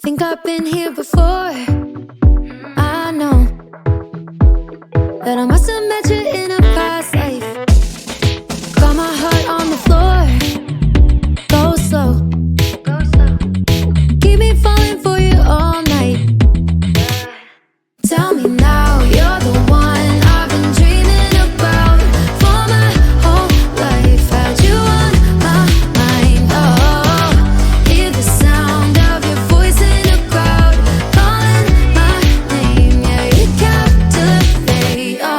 Think I've been here before. I know that I must have met you in a past life. Got my heart on the floor. Go slow. Keep me falling for you all night. Tell me now, you're the one I've been dreaming about for my whole life. Had you on my mind, oh. Hear the sound of your voice in the crowd, calling my name, yeah, you captivate, oh.